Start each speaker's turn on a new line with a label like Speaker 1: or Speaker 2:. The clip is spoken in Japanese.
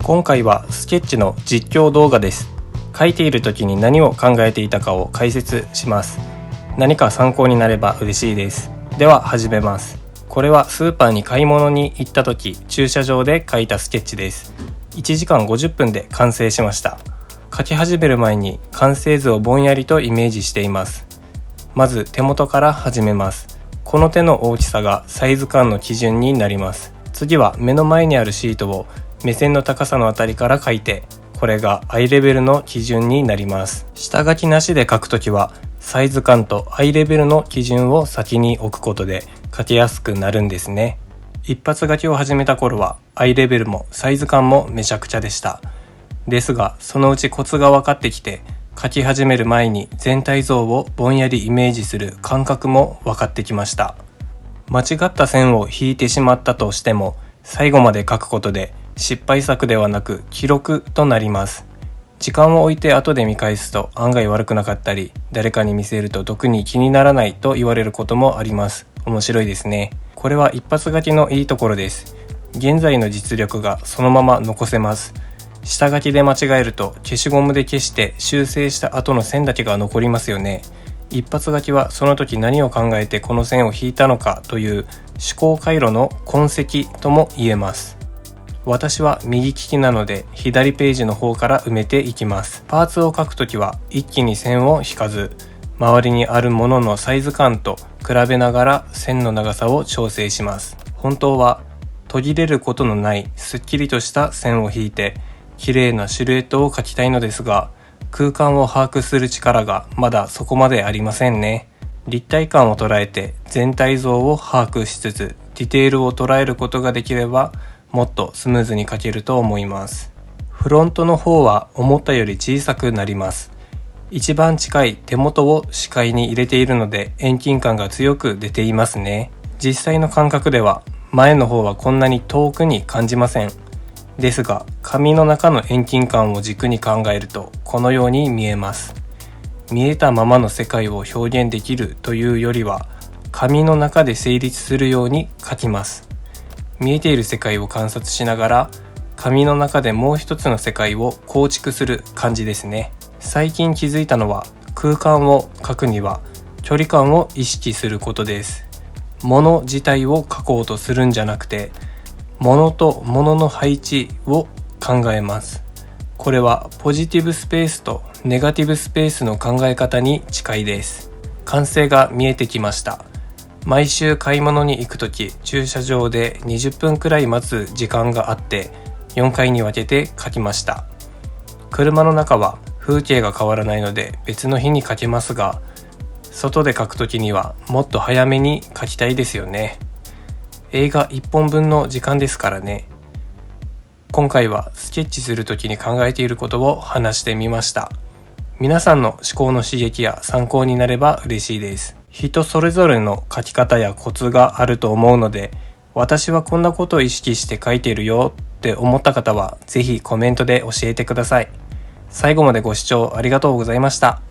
Speaker 1: 今回はスケッチの実況動画です。書いている時に何を考えていたかを解説します。何か参考になれば嬉しいです。では始めます。これはスーパーに買い物に行った時、駐車場で書いたスケッチです。1時間50分で完成しました。書き始める前に完成図をぼんやりとイメージしています。まず手元から始めます。この手の大きさがサイズ感の基準になります。次は目の前にあるシートを目線の高さのあたりから書いて、これがアイレベルの基準になります。下書きなしで書くときはサイズ感とアイレベルの基準を先に置くことで書きやすくなるんですね。一発書きを始めた頃はアイレベルもサイズ感もめちゃくちゃでした。ですがそのうちコツが分かってきて、書き始める前に全体像をぼんやりイメージする感覚も分かってきました。間違った線を引いてしまったとしても最後まで書くことで失敗作ではなく記録となります。時間を置いて後で見返すと案外悪くなかったり、誰かに見せると特に気にならないと言われることもあります。面白いですね。これは一発書きのいいところです。現在の実力がそのまま残せます。下書きで間違えると消しゴムで消して修正した後の線だけが残りますよね。一発書きはその時何を考えてこの線を引いたのかという思考回路の痕跡とも言えます。私は右利きなので左ページの方から埋めていきます。パーツを書くときは一気に線を引かず、周りにあるもののサイズ感と比べながら線の長さを調整します。本当は途切れることのないすっきりとした線を引いて綺麗なシルエットを描きたいのですが、空間を把握する力がまだそこまでありませんね。立体感を捉えて全体像を把握しつつディテールを捉えることができればもっとスムーズに描けると思います。フロントの方は思ったより小さくなります。一番近い手元を視界に入れているので遠近感が強く出ていますね。実際の感覚では前の方はこんなに遠くに感じません。ですが紙の中の遠近感を軸に考えるとこのように見えます。見えたままの世界を表現できるというよりは紙の中で成立するように描きます。見えている世界を観察しながら紙の中でもう一つの世界を構築する感じですね。最近気づいたのは空間を描くには距離感を意識することです。物自体を描こうとするんじゃなくて、物と物の配置を考えます。これはポジティブスペースとネガティブスペースの考え方に近いです。完成が見えてきました。毎週買い物に行くとき、駐車場で20分くらい待つ時間があって4回に分けて書きました。車の中は風景が変わらないので別の日に書けますが、外で書くときにはもっと早めに書きたいですよね。映画1本分の時間ですからね。今回はスケッチするときに考えていることを話してみました。皆さんの思考の刺激や参考になれば嬉しいです。人それぞれの書き方やコツがあると思うので、私はこんなことを意識して書いているよって思った方はぜひコメントで教えてください。最後までご視聴ありがとうございました。